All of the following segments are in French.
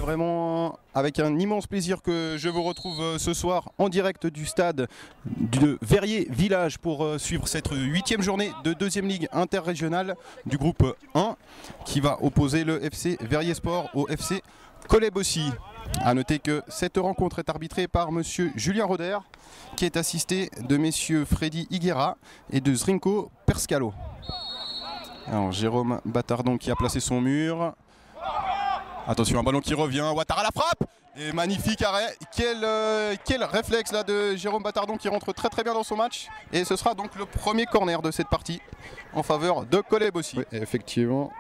vraiment avec un immense plaisir que je vous retrouve ce soir en direct du stade de Verrier Village pour suivre cette 8e journée de 2e Ligue interrégionale du groupe 1 qui va opposer le FC Verrier Sport au FC Collet-Bossy. A noter que cette rencontre est arbitrée par monsieur Julien Roder qui est assisté de messieurs Freddy Higuera et de Zrinko Perscalo. Alors Jérôme Battardon qui a placé son mur. Attention, un ballon qui revient, Ouattara la frappe et magnifique arrêt. Quel réflexe là de Jérôme Battardon qui rentre très bien dans son match. Et ce sera donc le premier corner de cette partie en faveur de Collet-Bossy. Oui, effectivement,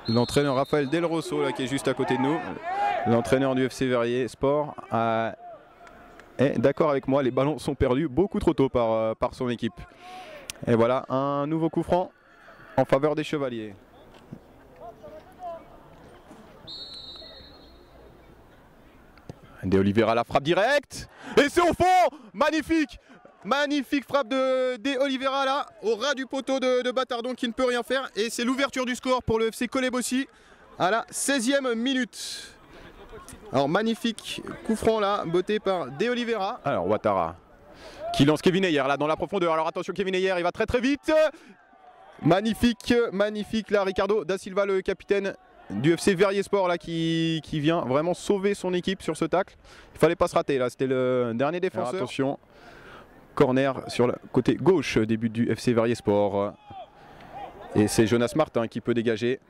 l'entraîneur Raphaël Del Rosso là, qui est juste à côté de nous, l'entraîneur du FC Verrier Sport, est d'accord avec moi, les ballons sont perdus beaucoup trop tôt par son équipe. Et voilà, un nouveau coup franc en faveur des Chevaliers. De Oliveira la frappe directe et c'est au fond, magnifique, magnifique frappe de Oliveira là au ras du poteau de Battardon qui ne peut rien faire et c'est l'ouverture du score pour le FC Collet-Bossy à la 16e minute. Alors magnifique coup franc là, botté par De Oliveira. Alors Ouattara qui lance Kevin Ayer là dans la profondeur. Alors attention, Kevin Ayer, il va très vite. Magnifique, magnifique là, Ricardo da Silva, le capitaine du FC Verrier Sport là qui vient vraiment sauver son équipe sur ce tacle. Il fallait pas se rater là, c'était le dernier défenseur. Alors, attention, corner sur le côté gauche, début du FC Verrier Sport. Et c'est Jonas Martin qui peut dégager.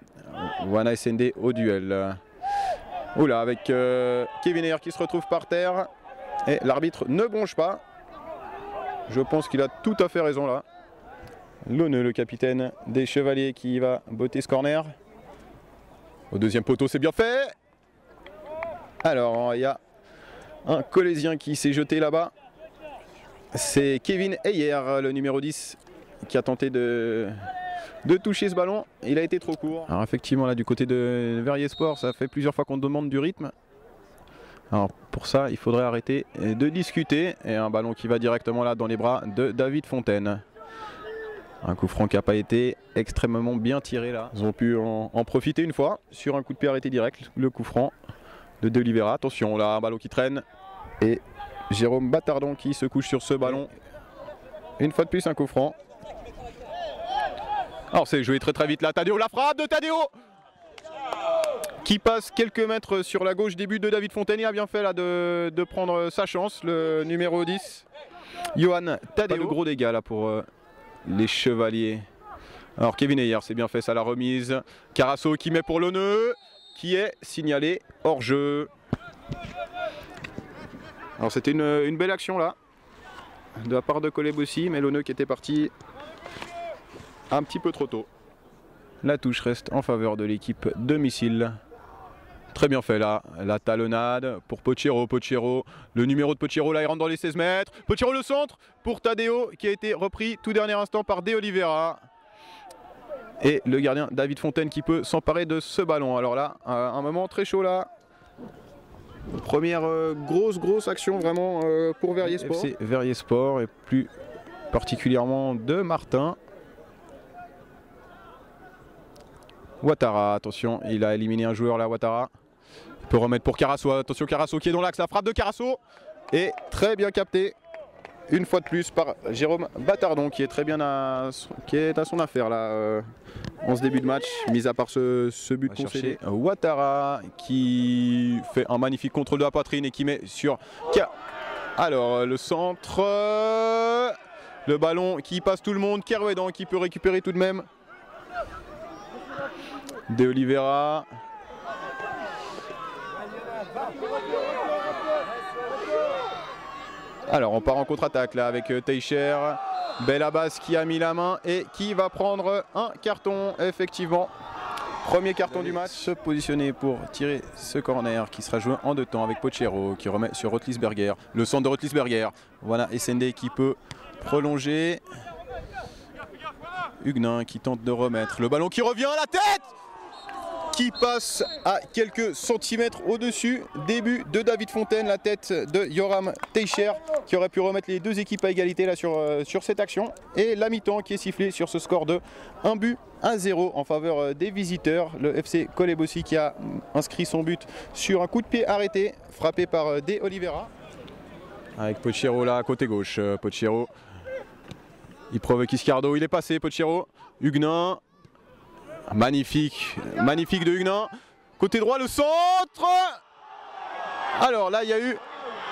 Wana SND au duel. Oula, avec Kevin Ayer qui se retrouve par terre. Et l'arbitre ne bronche pas. Je pense qu'il a tout à fait raison là. Launeux, le capitaine des Chevaliers, qui va botter ce corner. Au deuxième poteau, c'est bien fait. Alors, il y a un Collésien qui s'est jeté là-bas. C'est Kevin Ayer, le numéro 10, qui a tenté de toucher ce ballon. Il a été trop court. Alors effectivement, là, du côté de Verrier Sport, ça fait plusieurs fois qu'on demande du rythme. Alors pour ça, il faudrait arrêter de discuter. Et un ballon qui va directement là dans les bras de David Fontaine. Un coup franc qui n'a pas été extrêmement bien tiré là. Ils ont pu en profiter une fois sur un coup de pied arrêté direct. Le coup franc de De Oliveira. Attention là, un ballon qui traîne. Et Jérôme Battardon qui se couche sur ce ballon. Une fois de plus, un coup franc. Alors c'est joué très vite là. Tadeo, la frappe de Tadeo qui passe quelques mètres sur la gauche. Début de David Fontaine. Il a bien fait là de prendre sa chance. Le numéro 10, Johan Tadeo. Pas de gros dégâts là pour les Chevaliers. Alors Kevin Ayer, c'est bien fait ça, la remise. Carasso qui met pour Launeux, qui est signalé hors jeu. Alors c'était une belle action là, de la part de Collet-Bossy, mais Launeux qui était parti un petit peu trop tôt. La touche reste en faveur de l'équipe domicile. Très bien fait là, la talonnade pour Pochero. Pochero, le numéro de Pochero là, il rentre dans les 16 mètres. Pochero le centre pour Tadeo qui a été repris tout dernier instant par De Oliveira. Et le gardien David Fontaine qui peut s'emparer de ce ballon. Alors là, un moment très chaud là. Première grosse action vraiment pour Verrier Sport. FC Verrier Sport et plus particulièrement de Martin. Ouattara, attention, il a éliminé un joueur là, Ouattara. Il peut remettre pour Carasso, attention Carasso qui est dans l'axe, la frappe de Carasso. Et très bien capté, une fois de plus, par Jérôme Battardon qui est très bien à son affaire là, en ce début de match, mis à part ce but concédé. Ouattara qui fait un magnifique contrôle de la poitrine et qui met sur... Alors le centre, le ballon qui passe tout le monde, Kerouédan qui peut récupérer tout de même. De Oliveira. Alors on part en contre-attaque là avec Teicher. Belabas qui a mis la main et qui va prendre un carton effectivement. Premier carton du match. Se positionner pour tirer ce corner qui sera joué en deux temps avec Pochero qui remet sur Rotlisberger. Le centre de Rotlisberger. Voilà SND qui peut prolonger. Huguenin qui tente de remettre. Le ballon qui revient à la tête. qui passe à quelques centimètres au-dessus. Début de David Fontaine, la tête de Yoram Teicher qui aurait pu remettre les deux équipes à égalité là sur cette action. Et la mi-temps qui est sifflée sur ce score de 1-0 en faveur des visiteurs. Le FC Kolebosi qui a inscrit son but sur un coup de pied arrêté frappé par De Oliveira. Avec Pochero là, côté gauche. Pochero, il provoque Iscardo, il est passé, Pochero. Huguenin, magnifique de Huguenin. Côté droit, le centre. Alors là, il y a eu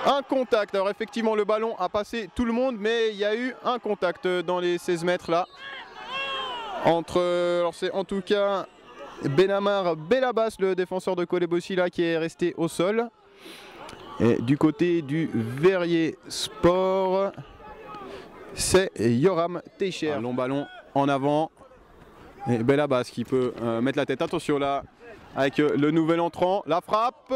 un contact. Alors effectivement, le ballon a passé tout le monde, mais il y a eu un contact dans les 16 mètres là. Alors c'est en tout cas Benamar Belabas, le défenseur de Kolebosi là, qui est resté au sol. Et du côté du Verrier Sport, c'est Yoram Teicher. Un long ballon en avant. Et Belabas qui peut mettre la tête. Attention là, avec le nouvel entrant. La frappe.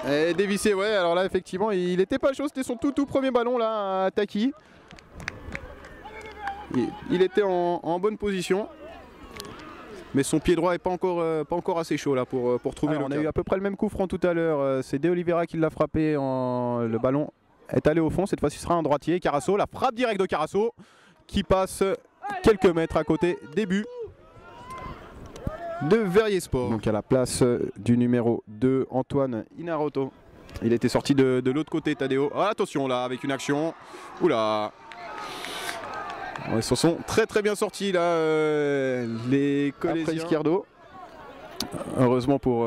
Et dévissé, ouais. Alors là, effectivement, il n'était pas chaud. C'était son tout premier ballon là à Taki. Il était en bonne position. Mais son pied droit n'est pas encore assez chaud là pour trouver le cadre. On a eu à peu près le même coup franc tout à l'heure. C'est De Oliveira qui l'a frappé. Le ballon est allé au fond. Cette fois-ci, ce sera un droitier. Carasso, la frappe directe de Carasso qui passe quelques mètres à côté des buts de Verrier Sport. Donc à la place du numéro 2, Antoine Inaroto. Il était sorti de l'autre côté, Tadeo. Ah, attention là, avec une action. Oula. Ils se sont très bien sortis là, les Colésiens. Après Iscardo. Heureusement pour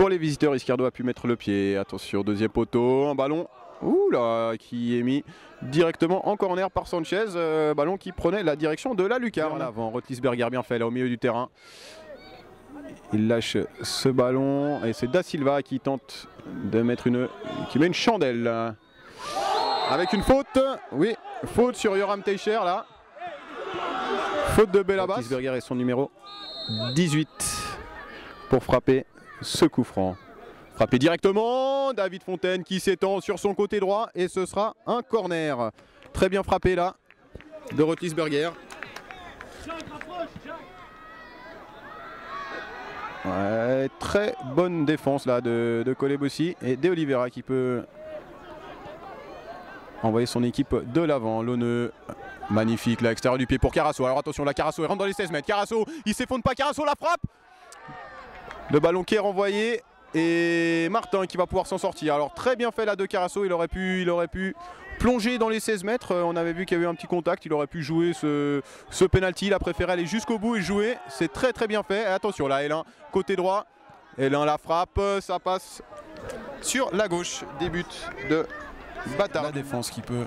les visiteurs, Iscardo a pu mettre le pied. Attention, deuxième poteau, un ballon qui est mis directement en corner par Sanchez. Ballon qui prenait la direction de la lucarne. En avant, Rotlisberger bien fait là au milieu du terrain. Il lâche ce ballon et c'est Da Silva qui tente de mettre qui met une chandelle là. Avec une faute, oui, faute sur Yoram Teicher là. Faute de Belabas. Rotlisberger et son numéro 18 pour frapper ce coup franc. Frappé directement, David Fontaine qui s'étend sur son côté droit et ce sera un corner. Très bien frappé là de Rotlisberger. Ouais, très bonne défense là de Kolebosi et De Oliveira qui peut envoyer son équipe de l'avant. Launeux, magnifique là, extérieur du pied pour Carasso. Alors attention là, Carasso il rentre dans les 16 mètres. Carasso, il s'effondre pas, Carasso la frappe. Le ballon qui est renvoyé et Martin qui va pouvoir s'en sortir. Alors très bien fait là de Carasso, il aurait pu plonger dans les 16 mètres. On avait vu qu'il y avait eu un petit contact, il aurait pu jouer ce penalty. Il a préféré aller jusqu'au bout et jouer. C'est très bien fait. Et attention là, Hélin côté droit. Hélin la frappe, ça passe sur la gauche. Des buts de Batard. La défense qui peut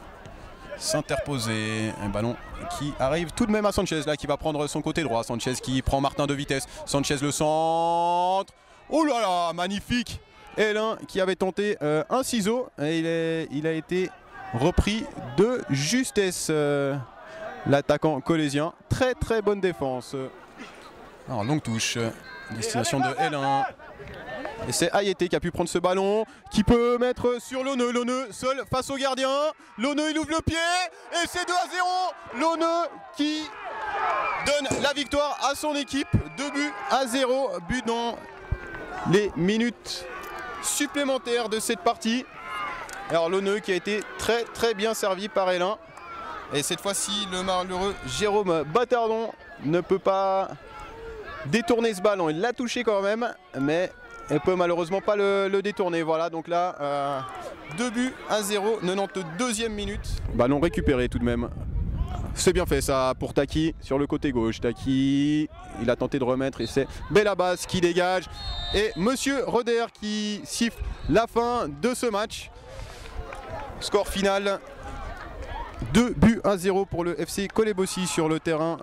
s'interposer. Un ballon qui arrive tout de même à Sanchez là qui va prendre son côté droit. Sanchez qui prend Martin de vitesse. Sanchez le centre. Oh là là, magnifique. Hélin qui avait tenté un ciseau et il a été repris de justesse. L'attaquant colésien. Très bonne défense. Alors longue touche. Destination de Hélin. Et c'est Ayete qui a pu prendre ce ballon, qui peut mettre sur Launeux. Launeux seul face au gardien. Launeux il ouvre le pied et c'est 2-0. Launeux qui donne la victoire à son équipe. 2-0. But dans les minutes supplémentaires de cette partie. Alors Launeux qui a été très bien servi par Hélin. Et cette fois-ci le malheureux Jérôme Battardon ne peut pas détourner ce ballon. Il l'a touché quand même, mais elle peut malheureusement pas le détourner. Voilà, donc là 2-0, 92e minute. Ballon récupéré tout de même. C'est bien fait ça pour Taki sur le côté gauche. Taki, il a tenté de remettre et c'est Belabas qui dégage. Et Monsieur Roder qui siffle la fin de ce match. Score final 2-0 pour le FC Kolebosi sur le terrain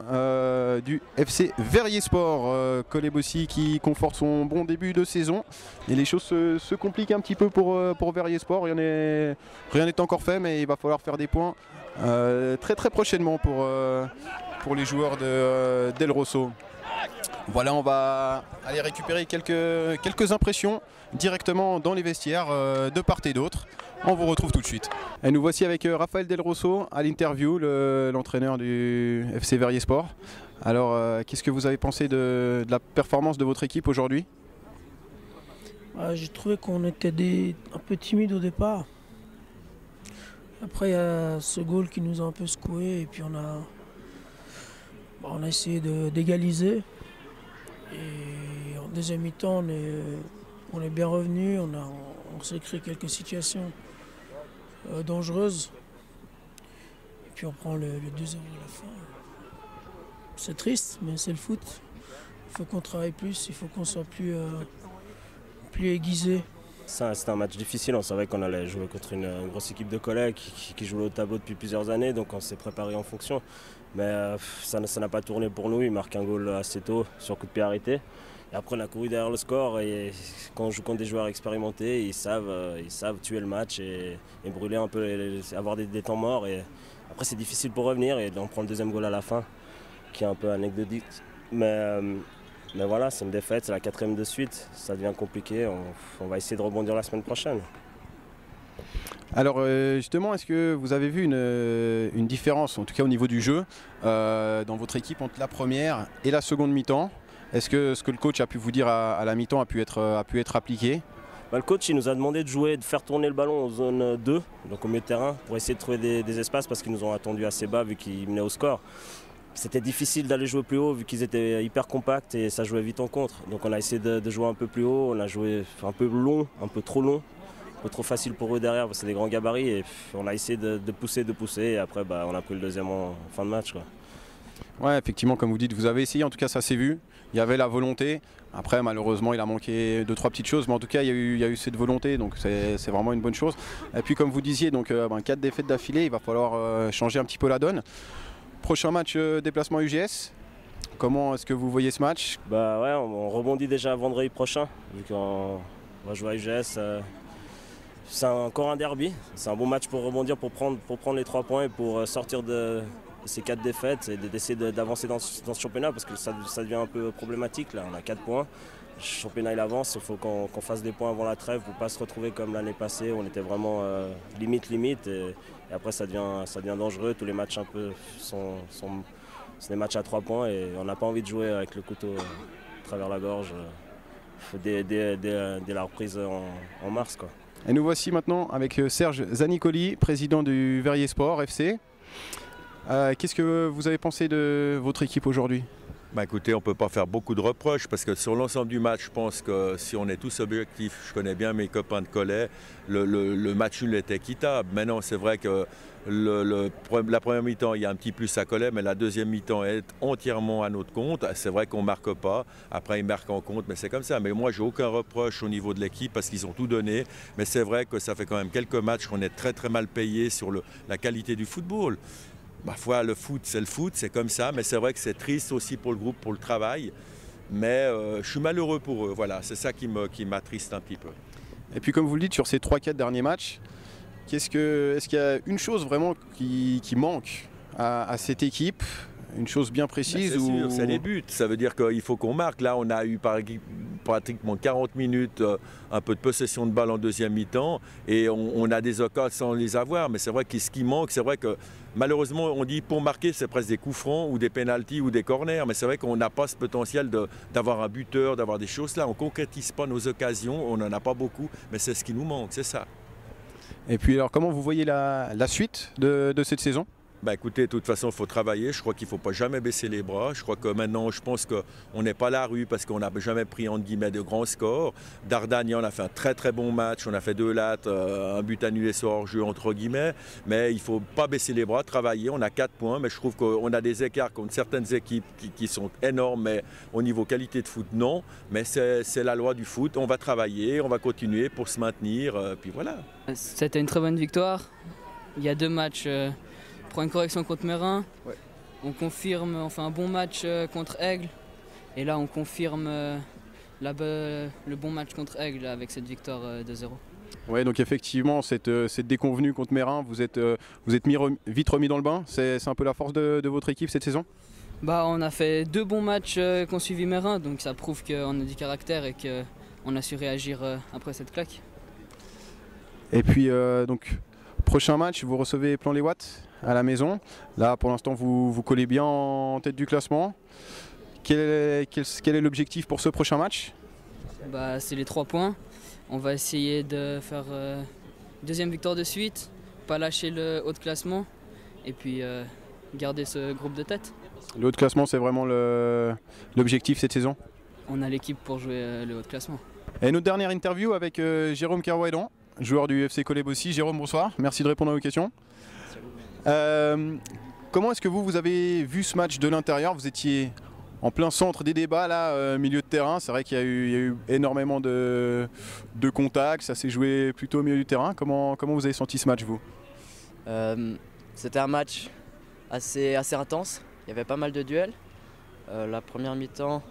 du FC Verrier Sport. Kolebosi qui conforte son bon début de saison. Et les choses se compliquent un petit peu pour Verrier Sport. Rien n'est encore fait, mais il va falloir faire des points très prochainement pour les joueurs d'El Rosso. Voilà, on va aller récupérer quelques impressions directement dans les vestiaires de part et d'autre. On vous retrouve tout de suite. Et nous voici avec Raphaël Del Rosso à l'interview, l'entraîneur du FC Verrier Sport. Alors, qu'est-ce que vous avez pensé de la performance de votre équipe aujourd'hui? J'ai trouvé qu'on était un peu timide au départ. Après, il y a ce goal qui nous a un peu secoué et puis on a essayé d'égaliser. Et en deuxième mi-temps, on est bien revenu, on s'est créé quelques situations dangereuses. Et puis on prend le 2-0 à la fin. C'est triste, mais c'est le foot. Il faut qu'on travaille plus, il faut qu'on soit plus aiguisé. C'était un match difficile, on savait qu'on allait jouer contre une grosse équipe de collègues qui joue au tableau depuis plusieurs années, donc on s'est préparé en fonction. Mais ça n'a pas tourné pour nous, il marque un goal assez tôt sur coup de pied arrêté. Et après on a couru derrière le score et quand on joue contre des joueurs expérimentés, ils savent tuer le match et brûler un peu, avoir des temps morts. Et après c'est difficile pour revenir et on prend le deuxième goal à la fin, qui est un peu anecdotique. Mais voilà, c'est une défaite, c'est la 4e de suite, ça devient compliqué, on va essayer de rebondir la semaine prochaine. Alors justement, est-ce que vous avez vu une différence, en tout cas au niveau du jeu, dans votre équipe entre la première et la seconde mi-temps? Est-ce que ce que le coach a pu vous dire à la mi-temps a pu être appliqué? Le coach il nous a demandé de jouer, de faire tourner le ballon en zone 2, donc au milieu de terrain, pour essayer de trouver des espaces parce qu'ils nous ont attendu assez bas vu qu'ils menaient au score. C'était difficile d'aller jouer plus haut vu qu'ils étaient hyper compacts et ça jouait vite en contre. Donc on a essayé de jouer un peu plus haut, on a joué un peu long, un peu trop long, un peu trop facile pour eux derrière parce que c'est des grands gabarits et on a essayé de pousser et après on a pris le deuxième en fin de match, quoi. Ouais, effectivement, comme vous dites, vous avez essayé, en tout cas ça s'est vu, il y avait la volonté. Après malheureusement il a manqué 2-3 petites choses, mais en tout cas il y a eu cette volonté, donc c'est vraiment une bonne chose. Et puis comme vous disiez, donc 4 défaites d'affilée, il va falloir changer un petit peu la donne. Prochain match, déplacement UGS. Comment est-ce que vous voyez ce match? On rebondit déjà vendredi prochain, vu qu'on va jouer à UGS. C'est encore un derby, c'est un bon match pour rebondir, pour prendre les 3 points et pour sortir de ces 4 défaites et d'essayer d'avancer dans ce championnat parce que ça devient un peu problématique. Là, on a 4 points, le championnat il avance, il faut qu'on fasse des points avant la trêve pour ne pas se retrouver comme l'année passée où on était vraiment limite. Et après ça devient dangereux, tous les matchs un peu c'est des matchs à 3 points et on n'a pas envie de jouer avec le couteau à travers la gorge dès la reprise en mars, quoi. Et nous voici maintenant avec Serge Zanicoli, président du Verrier Sport FC. Qu'est-ce que vous avez pensé de votre équipe aujourd'hui? Écoutez, on ne peut pas faire beaucoup de reproches parce que sur l'ensemble du match, je pense que si on est tous objectifs, je connais bien mes copains de Collet, le match nul est équitable. Maintenant, c'est vrai que la première mi-temps, il y a un petit plus à Collet, mais la deuxième mi-temps est entièrement à notre compte. C'est vrai qu'on ne marque pas, après ils marquent en compte, mais c'est comme ça. Mais moi, j'ai aucun reproche au niveau de l'équipe parce qu'ils ont tout donné. Mais c'est vrai que ça fait quand même quelques matchs qu'on est très très mal payé sur la qualité du football. Parfois, le foot, c'est comme ça, mais c'est vrai que c'est triste aussi pour le groupe, pour le travail. Mais je suis malheureux pour eux, voilà, c'est ça qui m'attriste un petit peu. Et puis comme vous le dites, sur ces 3-4 derniers matchs, est-ce qu'il y a une chose vraiment qui manque à cette équipe? Une chose bien précise? C'est sûr, c'est les buts. Ça veut dire qu'il faut qu'on marque. Là, on a eu pratiquement 40 minutes, un peu de possession de balle en deuxième mi-temps. Et on a des occasions sans les avoir. Mais c'est vrai que ce qui manque, c'est vrai que malheureusement, on dit pour marquer, c'est presque des coups francs ou des pénaltys ou des corners. Mais c'est vrai qu'on n'a pas ce potentiel d'avoir un buteur, d'avoir des choses là. On ne concrétise pas nos occasions. On n'en a pas beaucoup. Mais c'est ce qui nous manque, c'est ça. Et puis alors, comment vous voyez la suite de cette saison? Écoutez, de toute façon, il faut travailler. Je crois qu'il ne faut pas jamais baisser les bras. Je crois que maintenant, je pense qu'on n'est pas à la rue parce qu'on n'a jamais pris, entre guillemets, de grands scores. Dardagnan, on a fait un très très bon match. On a fait 2 lattes, un but annulé sur hors-jeu, entre guillemets. Mais il ne faut pas baisser les bras, travailler. On a 4 points, mais je trouve qu'on a des écarts contre certaines équipes qui sont énormes. Mais au niveau qualité de foot, non. Mais c'est la loi du foot. On va travailler, on va continuer pour se maintenir. Puis voilà. C'était une très bonne victoire. Il y a 2 matchs. On prend une correction contre Mérin, ouais. On confirme, on fait un bon match contre Aigle et là on confirme le bon match contre Aigle avec cette victoire 2-0. Oui, donc effectivement cette déconvenue contre Mérin, vous êtes vite remis dans le bain. C'est un peu la force de votre équipe cette saison? On a fait 2 bons matchs qui ont suivi Mérin, donc ça prouve qu'on a du caractère et qu'on a su réagir après cette claque. Et puis donc prochain match, vous recevez Plan-les-Ouates? à la maison. Là, pour l'instant, vous collez bien en tête du classement. Quel est l'objectif pour ce prochain match? Bah, c'est les 3 points. On va essayer de faire deuxième victoire de suite, pas lâcher le haut de classement et puis garder ce groupe de tête. Le haut de classement, c'est vraiment l'objectif cette saison? On a l'équipe pour jouer le haut de classement. Et notre dernière interview avec Jérôme Kerwaidan, joueur du FC Coleb aussi. Jérôme, bonsoir, merci de répondre à vos questions. Comment est-ce que vous avez vu ce match de l'intérieur? Vous étiez en plein centre des débats, là, milieu de terrain. C'est vrai qu'il y a eu énormément de contacts, ça s'est joué plutôt au milieu du terrain. Comment vous avez senti ce match, vous? C'était un match assez intense, il y avait pas mal de duels. La première mi-temps,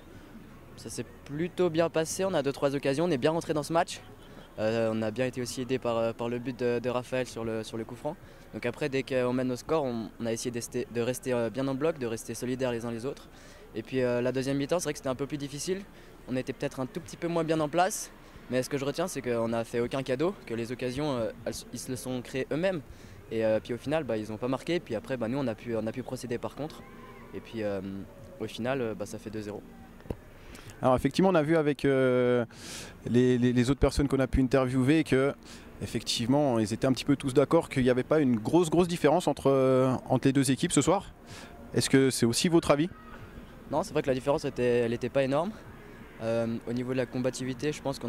ça s'est plutôt bien passé, on a 2-3 occasions, on est bien rentré dans ce match. On a bien été aussi aidé par le but de Raphaël sur le coup franc. Donc après, dès qu'on mène au score, on a essayé de rester bien en bloc, de rester solidaires les uns les autres. Et puis la deuxième mi-temps, c'est vrai que c'était un peu plus difficile. On était peut-être un tout petit peu moins bien en place. Mais ce que je retiens, c'est qu'on n'a fait aucun cadeau, que les occasions, ils se le sont créées eux-mêmes. Et puis au final, ils n'ont pas marqué. Puis après, nous, on a pu procéder par contre. Et puis au final, ça fait 2-0. Alors effectivement, on a vu avec les autres personnes qu'on a pu interviewer que effectivement, ils étaient un petit peu tous d'accord qu'il n'y avait pas une grosse différence entre les deux équipes ce soir. Est-ce que c'est aussi votre avis? Non, c'est vrai que la différence elle était pas énorme. Au niveau de la combativité, je pense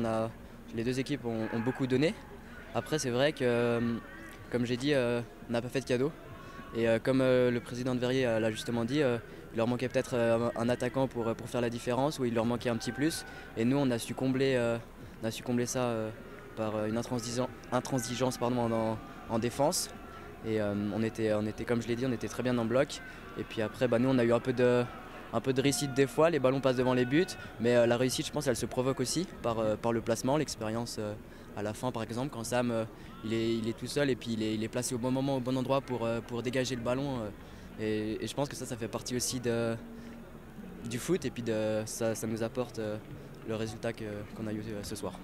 les deux équipes ont beaucoup donné. Après, c'est vrai que, comme j'ai dit, on n'a pas fait de cadeau. Et comme le président de Verrier l'a justement dit, il leur manquait peut-être un attaquant pour faire la différence, ou il leur manquait un petit plus. Et nous, on a su combler ça par une intransigeance en défense. Et on était, comme je l'ai dit, on était très bien en bloc. Et puis après, nous, on a eu un peu de réussite des fois, les ballons passent devant les buts. Mais la réussite, je pense, elle se provoque aussi par le placement, l'expérience. À la fin, par exemple, quand Sam il est tout seul et puis il est placé au bon moment, au bon endroit pour dégager le ballon. Et je pense que ça fait partie aussi du foot et puis ça nous apporte le résultat qu'on a eu ce soir.